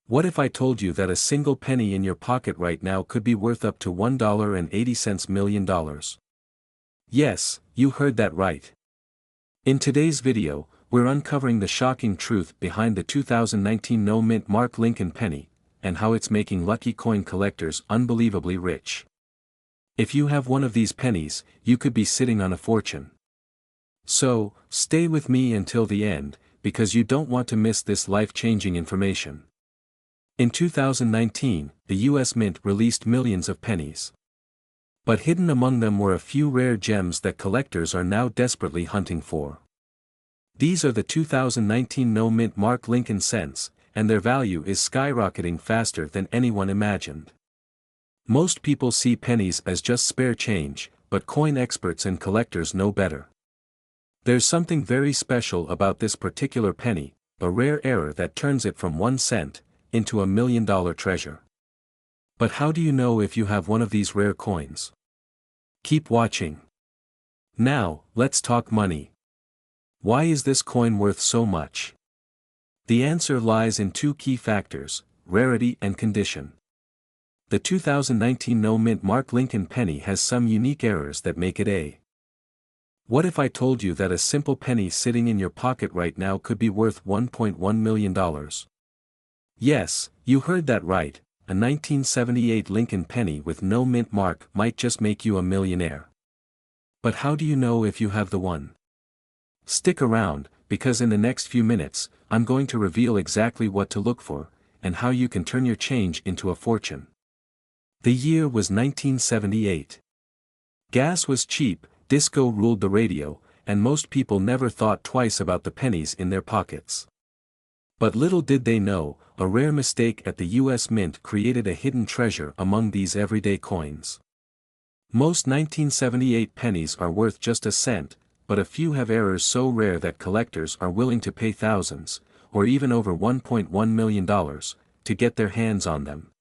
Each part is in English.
What if I told you that a single penny in your pocket right now could be worth up to $1.80 million? Yes, you heard that right. In today's video, we're uncovering the shocking truth behind the 2019 no-mint Mark Lincoln penny, and how it's making lucky coin collectors unbelievably rich. If you have one of these pennies, you could be sitting on a fortune. So, stay with me until the end, because you don't want to miss this life-changing information. In 2019, the US Mint released millions of pennies. But hidden among them were a few rare gems that collectors are now desperately hunting for. These are the 2019 no-mint Mark Lincoln cents, and their value is skyrocketing faster than anyone imagined. Most people see pennies as just spare change, but coin experts and collectors know better. There's something very special about this particular penny, a rare error that turns it from 1 cent into $1 million treasure. But how do you know if you have one of these rare coins? Keep watching. Now, let's talk money. Why is this coin worth so much? The answer lies in two key factors: rarity and condition. The 2019 no-mint Mark Lincoln penny has some unique errors that make it a. What if I told you that a simple penny sitting in your pocket right now could be worth $1.1 million? Yes, you heard that right, a 1978 Lincoln penny with no mint mark might just make you a millionaire. But how do you know if you have the one? Stick around, because in the next few minutes, I'm going to reveal exactly what to look for, and how you can turn your change into a fortune. The year was 1978. Gas was cheap, disco ruled the radio, and most people never thought twice about the pennies in their pockets. But little did they know, a rare mistake at the US Mint created a hidden treasure among these everyday coins. Most 1978 pennies are worth just a cent, but a few have errors so rare that collectors are willing to pay thousands, or even over $1.1 million, to get their hands on them.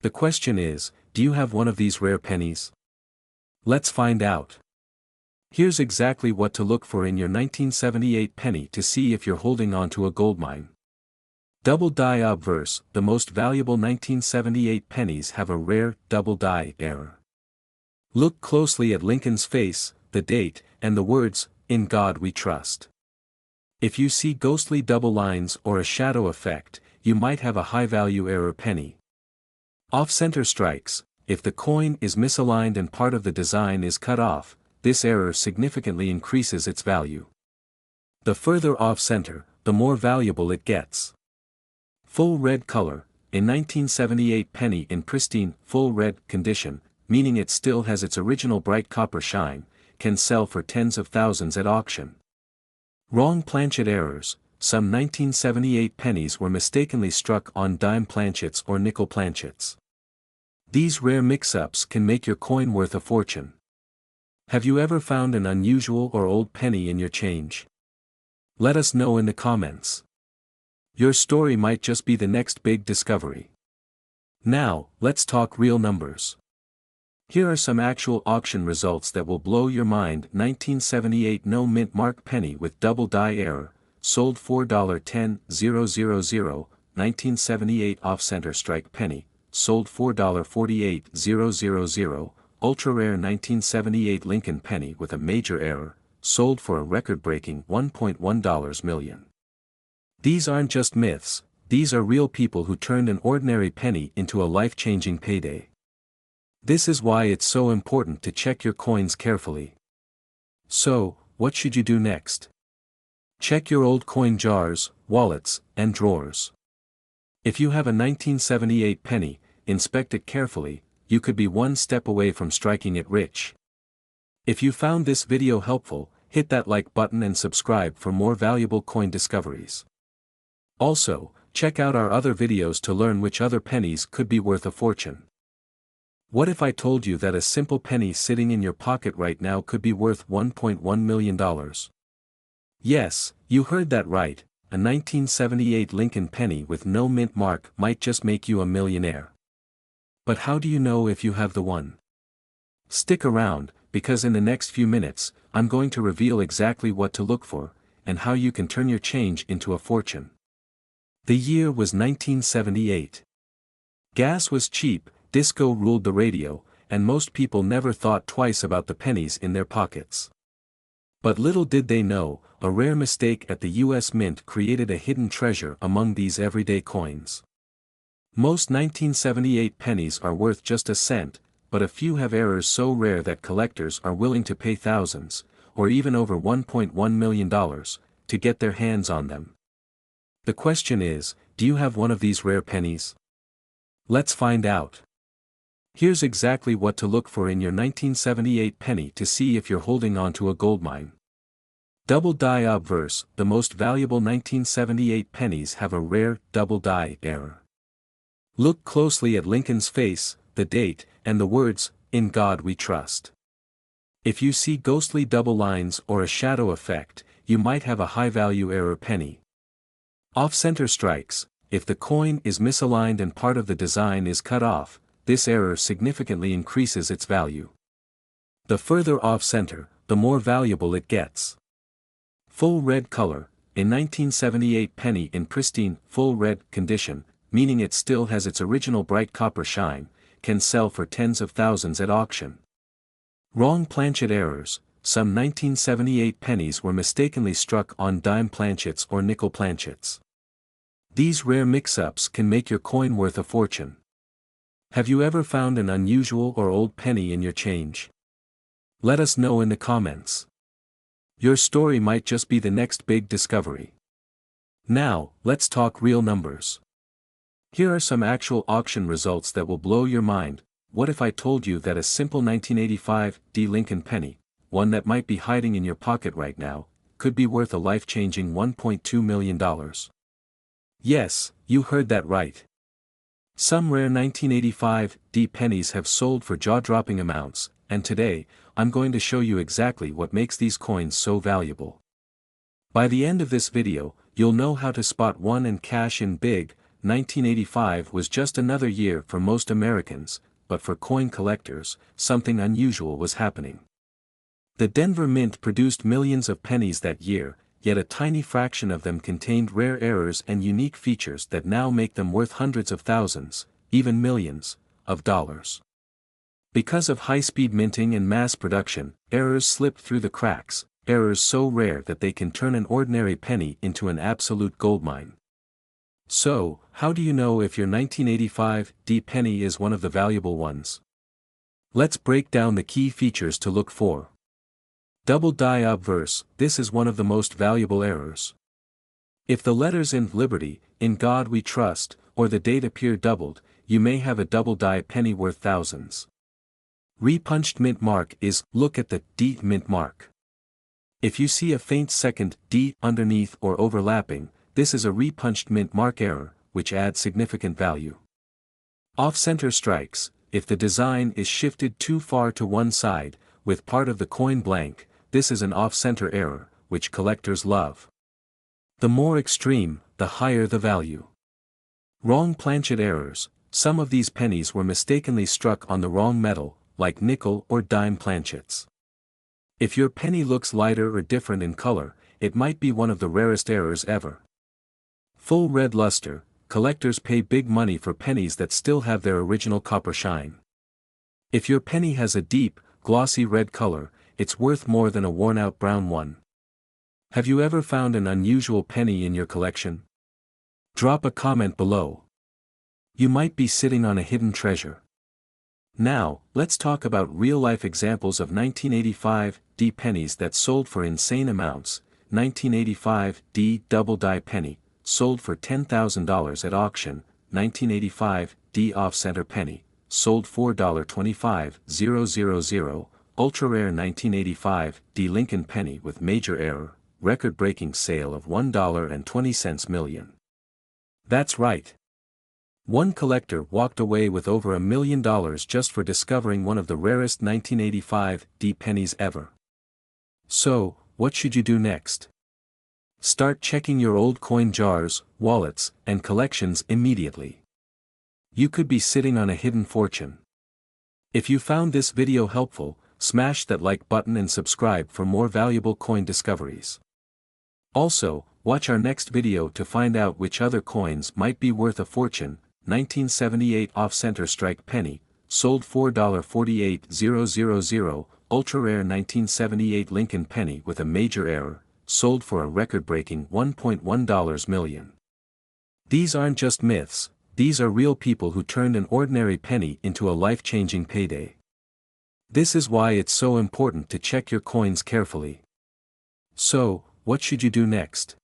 The question is, do you have one of these rare pennies? Let's find out. Here's exactly what to look for in your 1978 penny to see if you're holding on to a goldmine. Double die obverse: the most valuable 1978 pennies have a rare double die error. Look closely at Lincoln's face, the date, and the words, "In God We Trust." If you see ghostly double lines or a shadow effect, you might have a high-value error penny. Off-center strikes: if the coin is misaligned and part of the design is cut off, this error significantly increases its value. The further off-center, the more valuable it gets. Full red color: a 1978 penny in pristine, full red condition, meaning it still has its original bright copper shine, can sell for tens of thousands at auction. Wrong planchet errors: some 1978 pennies were mistakenly struck on dime planchets or nickel planchets. These rare mix-ups can make your coin worth a fortune. Have you ever found an unusual or old penny in your change? Let us know in the comments. Your story might just be the next big discovery. Now, let's talk real numbers. Here are some actual auction results that will blow your mind. 1978 no mint mark penny with double die error, sold $4.10,000. 1978 off-center strike penny, sold $4.48,000. Ultra-rare 1978 Lincoln penny with a major error, sold for a record-breaking $1.1 million. These aren't just myths, these are real people who turned an ordinary penny into a life-changing payday. This is why it's so important to check your coins carefully. So, what should you do next? Check your old coin jars, wallets, and drawers. If you have a 1978 penny, inspect it carefully. You could be one step away from striking it rich. If you found this video helpful, hit that like button and subscribe for more valuable coin discoveries. Also, check out our other videos to learn which other pennies could be worth a fortune. What if I told you that a simple penny sitting in your pocket right now could be worth $1.1 million? Yes, you heard that right, a 1978 Lincoln penny with no mint mark might just make you a millionaire. But how do you know if you have the one? Stick around, because in the next few minutes, I'm going to reveal exactly what to look for, and how you can turn your change into a fortune. The year was 1978. Gas was cheap, disco ruled the radio, and most people never thought twice about the pennies in their pockets. But little did they know, a rare mistake at the US Mint created a hidden treasure among these everyday coins. Most 1978 pennies are worth just a cent, but a few have errors so rare that collectors are willing to pay thousands, or even over $1.1 million, to get their hands on them. The question is, do you have one of these rare pennies? Let's find out. Here's exactly what to look for in your 1978 penny to see if you're holding on to a goldmine. Double die obverse, the most valuable 1978 pennies have a rare double die error. Look closely at Lincoln's face, the date, and the words, "In God We Trust." If you see ghostly double lines or a shadow effect, you might have a high-value error penny. Off-center strikes, if the coin is misaligned and part of the design is cut off, this error significantly increases its value. The further off-center, the more valuable it gets. Full red color, a 1978 penny in pristine, full red condition, meaning it still has its original bright copper shine, can sell for tens of thousands at auction. Wrong planchet errors, some 1978 pennies were mistakenly struck on dime planchets or nickel planchets. These rare mix-ups can make your coin worth a fortune. Have you ever found an unusual or old penny in your change? Let us know in the comments. Your story might just be the next big discovery. Now, let's talk real numbers. Here are some actual auction results that will blow your mind. What if I told you that a simple 1985 Lincoln penny, one that might be hiding in your pocket right now, could be worth a life-changing $1.2 million? Yes, you heard that right. Some rare 1985 pennies have sold for jaw-dropping amounts, and today, I'm going to show you exactly what makes these coins so valuable. By the end of this video, you'll know how to spot one and cash in big. 1985 was just another year for most Americans, but for coin collectors, something unusual was happening. The Denver Mint produced millions of pennies that year, yet a tiny fraction of them contained rare errors and unique features that now make them worth hundreds of thousands, even millions, of dollars. Because of high-speed minting and mass production, errors slip through the cracks, errors so rare that they can turn an ordinary penny into an absolute goldmine. So, how do you know if your 1985 penny is one of the valuable ones? Let's break down the key features to look for. Double die obverse, this is one of the most valuable errors. If the letters in Liberty, In God We Trust, or the date appear doubled, you may have a double die penny worth thousands. Repunched mint mark is, look at the D mint mark. If you see a faint second D underneath or overlapping, this is a repunched mint mark error, which adds significant value. Off-center strikes, if the design is shifted too far to one side, with part of the coin blank, this is an off-center error, which collectors love. The more extreme, the higher the value. Wrong planchet errors, some of these pennies were mistakenly struck on the wrong metal, like nickel or dime planchets. If your penny looks lighter or different in color, it might be one of the rarest errors ever. Full red luster, collectors pay big money for pennies that still have their original copper shine. If your penny has a deep, glossy red color, it's worth more than a worn-out brown one. Have you ever found an unusual penny in your collection? Drop a comment below. You might be sitting on a hidden treasure. Now, let's talk about real-life examples of 1985 pennies that sold for insane amounts. 1985 double die penny, sold for $10,000 at auction. 1985 off-center penny, sold $4.25,000. Ultra-rare 1985 Lincoln penny with major error, record-breaking sale of $1.20 million. That's right. One collector walked away with over $1 million just for discovering one of the rarest 1985 pennies ever. So, what should you do next? Start checking your old coin jars, wallets, and collections immediately. You could be sitting on a hidden fortune. If you found this video helpful, smash that like button and subscribe for more valuable coin discoveries. Also, watch our next video to find out which other coins might be worth a fortune. 1978 Off-Center Strike Penny, sold $4.48000. Ultra-rare 1978 Lincoln Penny with a major error, sold for a record-breaking $1.1 million. These aren't just myths, these are real people who turned an ordinary penny into a life-changing payday. This is why it's so important to check your coins carefully. So, what should you do next?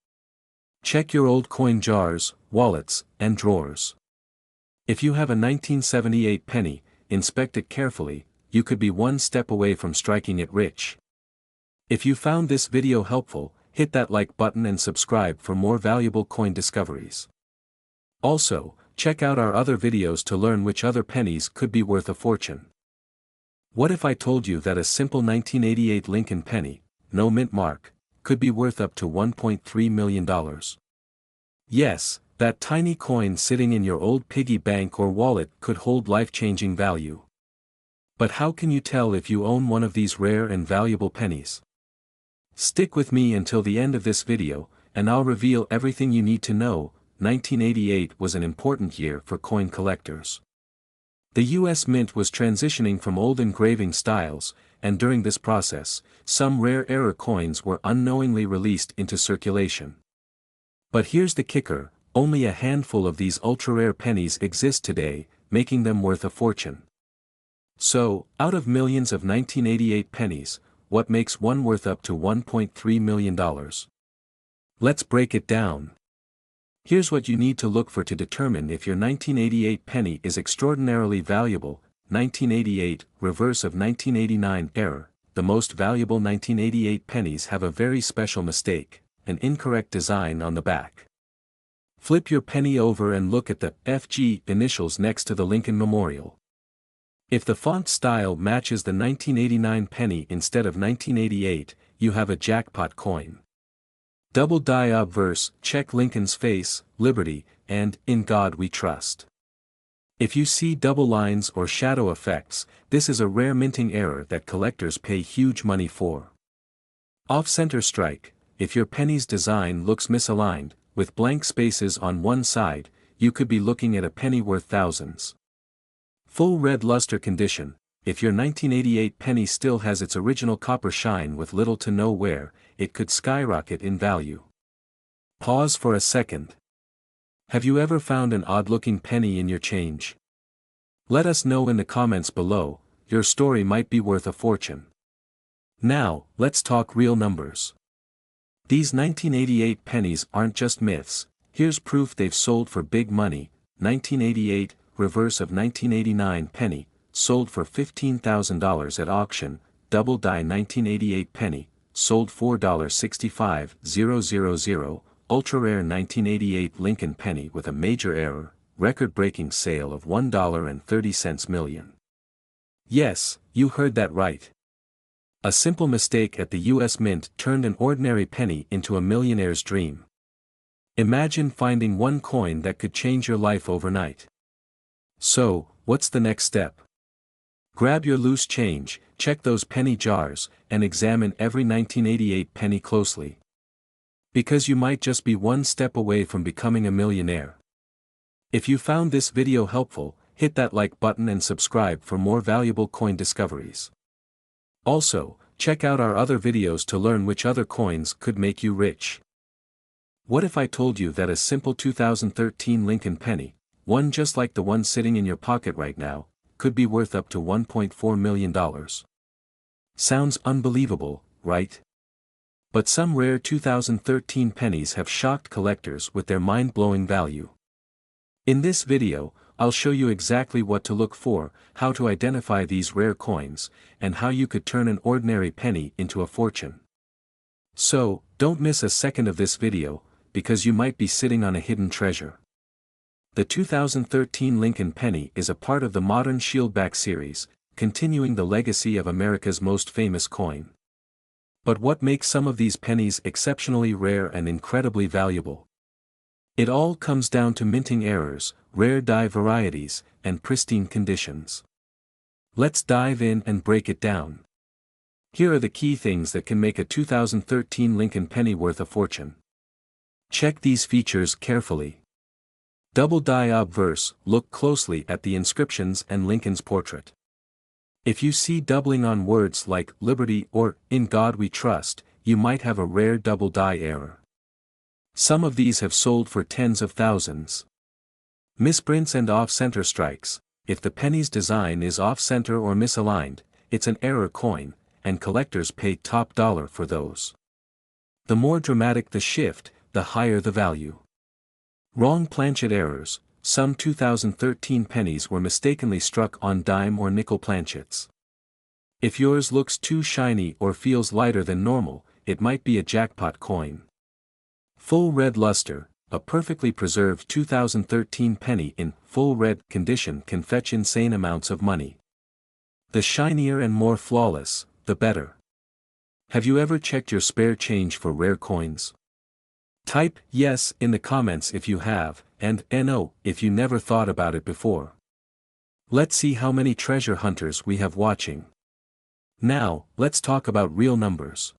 Check your old coin jars, wallets, and drawers. If you have a 1978 penny, inspect it carefully, you could be one step away from striking it rich. If you found this video helpful, hit that like button and subscribe for more valuable coin discoveries. Also, check out our other videos to learn which other pennies could be worth a fortune. What if I told you that a simple 1988 Lincoln penny, no mint mark, could be worth up to $1.3 million? Yes, that tiny coin sitting in your old piggy bank or wallet could hold life-changing value. But how can you tell if you own one of these rare and valuable pennies? Stick with me until the end of this video, and I'll reveal everything you need to know. 1988 was an important year for coin collectors. The U.S. Mint was transitioning from old engraving styles, and during this process, some rare error coins were unknowingly released into circulation. But here's the kicker, only a handful of these ultra-rare pennies exist today, making them worth a fortune. So, out of millions of 1988 pennies, what makes one worth up to $1.3 million? Let's break it down. Here's what you need to look for to determine if your 1988 penny is extraordinarily valuable. 1988, reverse of 1989 error. The most valuable 1988 pennies have a very special mistake, an incorrect design on the back. Flip your penny over and look at the FG initials next to the Lincoln Memorial. If the font style matches the 1989 penny instead of 1988, you have a jackpot coin. Double die obverse, check Lincoln's face, Liberty, and In God We Trust. If you see double lines or shadow effects, this is a rare minting error that collectors pay huge money for. Off-center strike, if your penny's design looks misaligned, with blank spaces on one side, you could be looking at a penny worth thousands. Full red luster condition, if your 1988 penny still has its original copper shine with little to no wear, it could skyrocket in value. Pause for a second. Have you ever found an odd-looking penny in your change? Let us know in the comments below, your story might be worth a fortune. Now, let's talk real numbers. These 1988 pennies aren't just myths, here's proof they've sold for big money. 1988, reverse of 1989 penny, sold for $15,000 at auction. Double die 1988 penny, sold $4.65000. Ultra-rare 1988 Lincoln penny with a major error, record-breaking sale of $1.30 million. Yes, you heard that right. A simple mistake at the U.S. Mint turned an ordinary penny into a millionaire's dream. Imagine finding one coin that could change your life overnight. So, what's the next step? Grab your loose change, check those penny jars, and examine every 1988 penny closely. Because you might just be one step away from becoming a millionaire. If you found this video helpful, hit that like button and subscribe for more valuable coin discoveries. Also, check out our other videos to learn which other coins could make you rich. What if I told you that a simple 2013 Lincoln penny, one just like the one sitting in your pocket right now, could be worth up to $1.4 million? Sounds unbelievable, right? But some rare 2013 pennies have shocked collectors with their mind-blowing value. In this video, I'll show you exactly what to look for, how to identify these rare coins, and how you could turn an ordinary penny into a fortune. So, don't miss a second of this video, because you might be sitting on a hidden treasure. The 2013 Lincoln penny is a part of the modern Shieldback series, continuing the legacy of America's most famous coin. But what makes some of these pennies exceptionally rare and incredibly valuable? It all comes down to minting errors, rare die varieties, and pristine conditions. Let's dive in and break it down. Here are the key things that can make a 2013 Lincoln penny worth a fortune. Check these features carefully. Double die obverse, look closely at the inscriptions and Lincoln's portrait. If you see doubling on words like liberty or in God we trust, you might have a rare double die error. Some of these have sold for tens of thousands. Misprints and off-center strikes. If the penny's design is off-center or misaligned, it's an error coin, and collectors pay top dollar for those. The more dramatic the shift, the higher the value. Wrong planchet errors. Some 2013 pennies were mistakenly struck on dime or nickel planchets. If yours looks too shiny or feels lighter than normal, it might be a jackpot coin. Full red luster. A perfectly preserved 2013 penny in full red condition can fetch insane amounts of money. The shinier and more flawless, the better. Have you ever checked your spare change for rare coins? Type yes in the comments if you have, and no if you never thought about it before. Let's see how many treasure hunters we have watching. Now, let's talk about real numbers.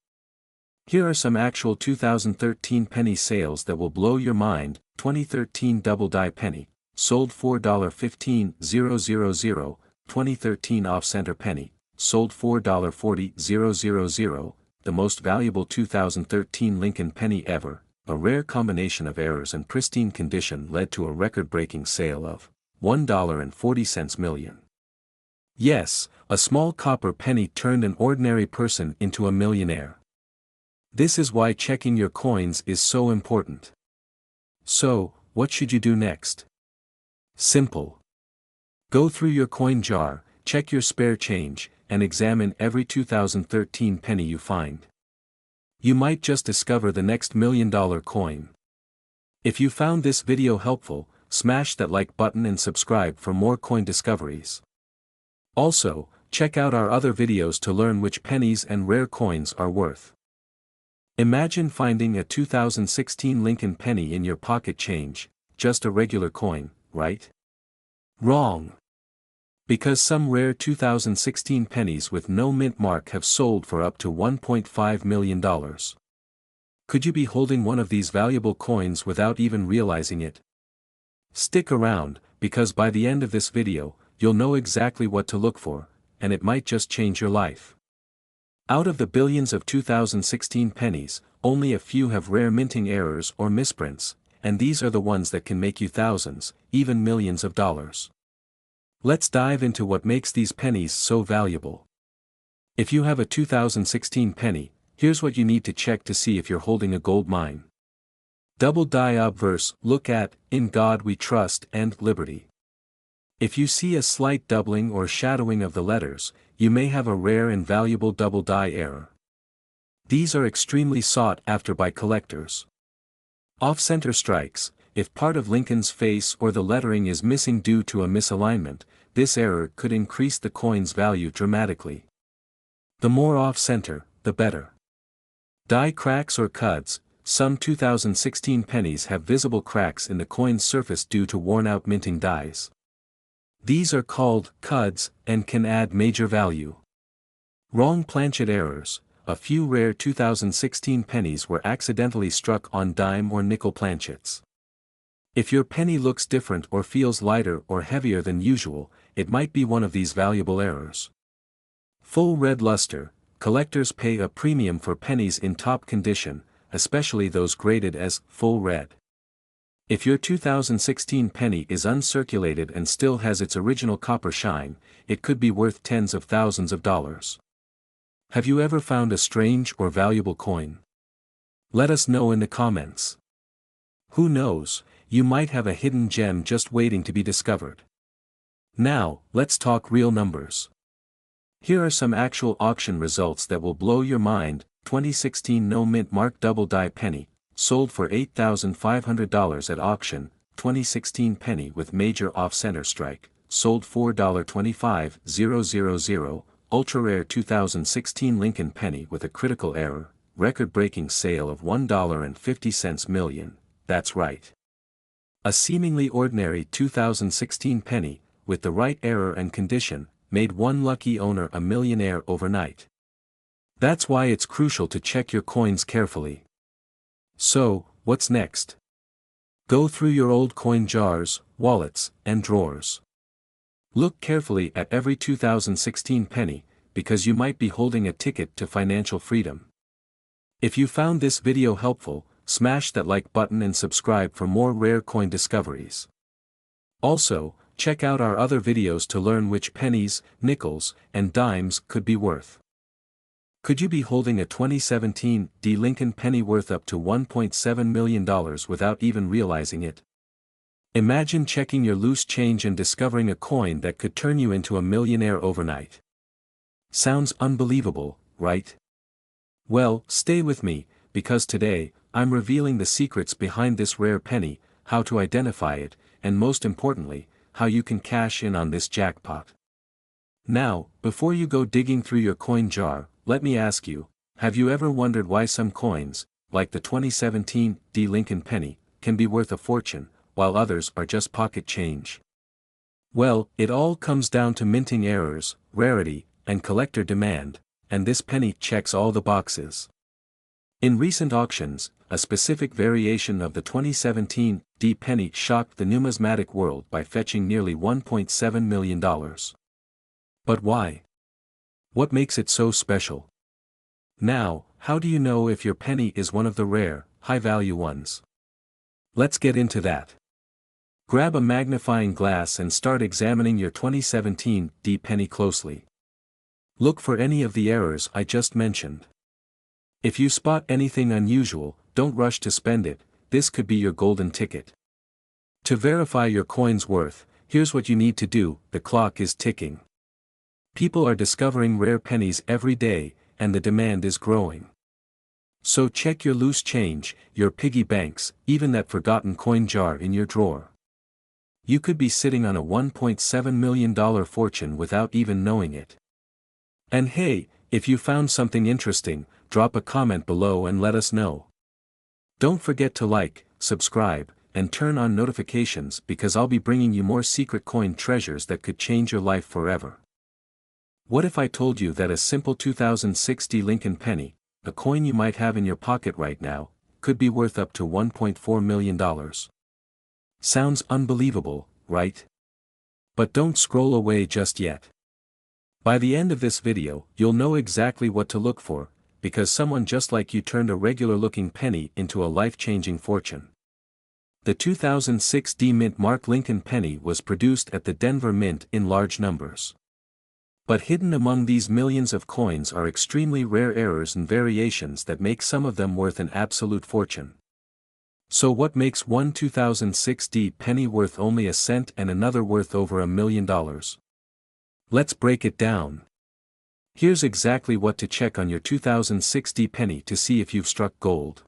Here are some actual 2013 penny sales that will blow your mind. 2013 double die penny, sold $4.15000. 2013 off-center penny, sold $4.40000. The most valuable 2013 Lincoln penny ever. A rare combination of errors and pristine condition led to a record-breaking sale of $1.40 million. Yes, a small copper penny turned an ordinary person into a millionaire. This is why checking your coins is so important. So, what should you do next? Simple. Go through your coin jar, check your spare change, and examine every 2013 penny you find. You might just discover the next $1,000,000 coin. If you found this video helpful, smash that like button and subscribe for more coin discoveries. Also, check out our other videos to learn which pennies and rare coins are worth. Imagine finding a 2016 Lincoln penny in your pocket change, just a regular coin, right? Wrong. Because some rare 2016 pennies with no mint mark have sold for up to $1.5 million. Could you be holding one of these valuable coins without even realizing it? Stick around, because by the end of this video, you'll know exactly what to look for, and it might just change your life. Out of the billions of 2016 pennies, only a few have rare minting errors or misprints, and these are the ones that can make you thousands, even millions of dollars. Let's dive into what makes these pennies so valuable. If you have a 2016 penny, here's what you need to check to see if you're holding a gold mine. Double die obverse, look at, in God we trust and liberty. If you see a slight doubling or shadowing of the letters, you may have a rare and valuable double die error. These are extremely sought after by collectors. Off-center strikes. If part of Lincoln's face or the lettering is missing due to a misalignment, this error could increase the coin's value dramatically. The more off-center, the better. Die cracks or cuds. Some 2016 pennies have visible cracks in the coin's surface due to worn-out minting dies. These are called cuds and can add major value. Wrong planchet errors. A few rare 2016 pennies were accidentally struck on dime or nickel planchets. If your penny looks different or feels lighter or heavier than usual, it might be one of these valuable errors. Full red luster. Collectors pay a premium for pennies in top condition, especially those graded as full red. If your 2016 penny is uncirculated and still has its original copper shine, it could be worth tens of thousands of dollars. Have you ever found a strange or valuable coin? Let us know in the comments. Who knows, you might have a hidden gem just waiting to be discovered. Now, let's talk real numbers. Here are some actual auction results that will blow your mind. 2016 no mint mark double die penny, sold for $8,500 at auction. 2016 penny with major off-center strike, sold $4.25000. Ultra rare 2016 Lincoln penny with a critical error, record-breaking sale of $1.50 million, that's right. A seemingly ordinary 2016 penny, with the right error and condition, made one lucky owner a millionaire overnight. That's why it's crucial to check your coins carefully. So, what's next? Go through your old coin jars, wallets, and drawers. Look carefully at every 2016 penny, because you might be holding a ticket to financial freedom. If you found this video helpful, smash that like button and subscribe for more rare coin discoveries. Also, check out our other videos to learn which pennies, nickels, and dimes could be worth. Could you be holding a 2017 Lincoln penny worth up to $1.7 million without even realizing it? Imagine checking your loose change and discovering a coin that could turn you into a millionaire overnight. Sounds unbelievable, right? Well, stay with me, because today, I'm revealing the secrets behind this rare penny, how to identify it, and most importantly, how you can cash in on this jackpot. Now, before you go digging through your coin jar, let me ask you, have you ever wondered why some coins, like the 2017 Lincoln penny, can be worth a fortune, while others are just pocket change? Well, it all comes down to minting errors, rarity, and collector demand, and this penny checks all the boxes. In recent auctions, a specific variation of the 2017 penny shocked the numismatic world by fetching nearly $1.7 million. But why? What makes it so special? Now, how do you know if your penny is one of the rare, high-value ones? Let's get into that. Grab a magnifying glass and start examining your 2017 penny closely. Look for any of the errors I just mentioned. If you spot anything unusual, don't rush to spend it, this could be your golden ticket. To verify your coin's worth, here's what you need to do, the clock is ticking. People are discovering rare pennies every day, and the demand is growing. So check your loose change, your piggy banks, even that forgotten coin jar in your drawer. You could be sitting on a $1.7 million fortune without even knowing it. And hey, if you found something interesting, drop a comment below and let us know. Don't forget to like, subscribe, and turn on notifications because I'll be bringing you more secret coin treasures that could change your life forever. What if I told you that a simple 2006 Lincoln penny, a coin you might have in your pocket right now, could be worth up to $1.4 million? Sounds unbelievable, right? But don't scroll away just yet. By the end of this video, you'll know exactly what to look for, because someone just like you turned a regular-looking penny into a life-changing fortune. The 2006 Mint Mark Lincoln penny was produced at the Denver Mint in large numbers. But hidden among these millions of coins are extremely rare errors and variations that make some of them worth an absolute fortune. So what makes one 2006 penny worth only a cent and another worth over $1 million? Let's break it down. Here's exactly what to check on your 2006 penny to see if you've struck gold.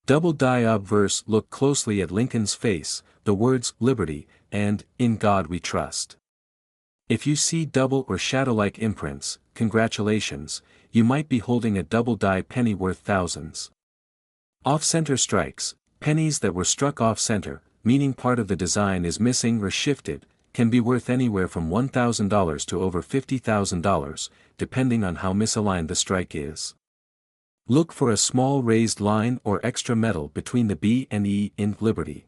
Double die obverse. Look closely at Lincoln's face, the words "Liberty" and "In God We Trust." If you see double or shadow-like imprints, congratulations, you might be holding a double die penny worth thousands. Off-center strikes, pennies that were struck off-center, meaning part of the design is missing or shifted, can be worth anywhere from $1,000 to over $50,000, depending on how misaligned the strike is. Look for a small raised line or extra metal between the B and E in Liberty.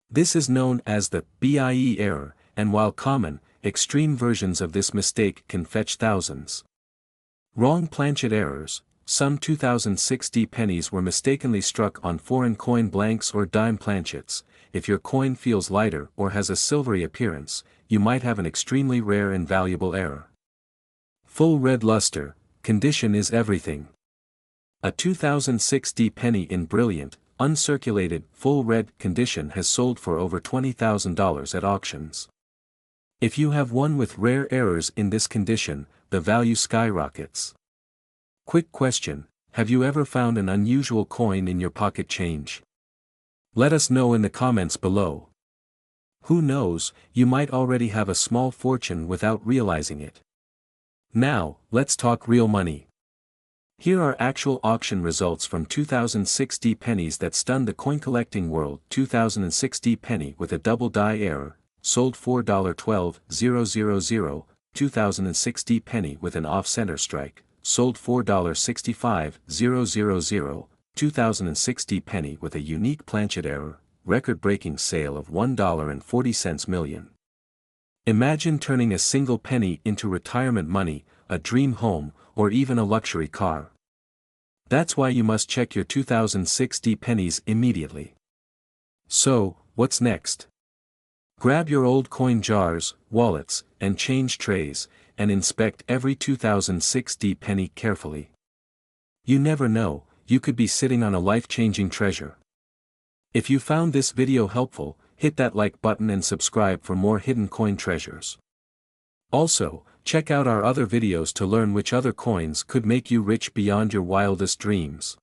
This is known as the BIE error, and while common, extreme versions of this mistake can fetch thousands. Wrong planchet errors. Some 2006 pennies were mistakenly struck on foreign coin blanks or dime planchets. If your coin feels lighter or has a silvery appearance, you might have an extremely rare and valuable error. Full red luster. Condition is everything. A 2006 penny in brilliant, uncirculated, full red condition has sold for over $20,000 at auctions. If you have one with rare errors in this condition, the value skyrockets. Quick question, have you ever found an unusual coin in your pocket change? Let us know in the comments below. Who knows, you might already have a small fortune without realizing it. Now, let's talk real money. Here are actual auction results from 2006 pennies that stunned the coin collecting world. 2006 penny with a double die error, sold $4.12000. 2006 penny with an off-center strike, sold $4.65000, 2060 penny with a unique planchet error, record-breaking sale of $1.40 million. Imagine turning a single penny into retirement money, a dream home, or even a luxury car. That's why you must check your 2060 pennies immediately. So, what's next? Grab your old coin jars, wallets, and change trays, and inspect every 2060 penny carefully. You never know, you could be sitting on a life-changing treasure. If you found this video helpful, hit that like button and subscribe for more hidden coin treasures. Also, check out our other videos to learn which other coins could make you rich beyond your wildest dreams.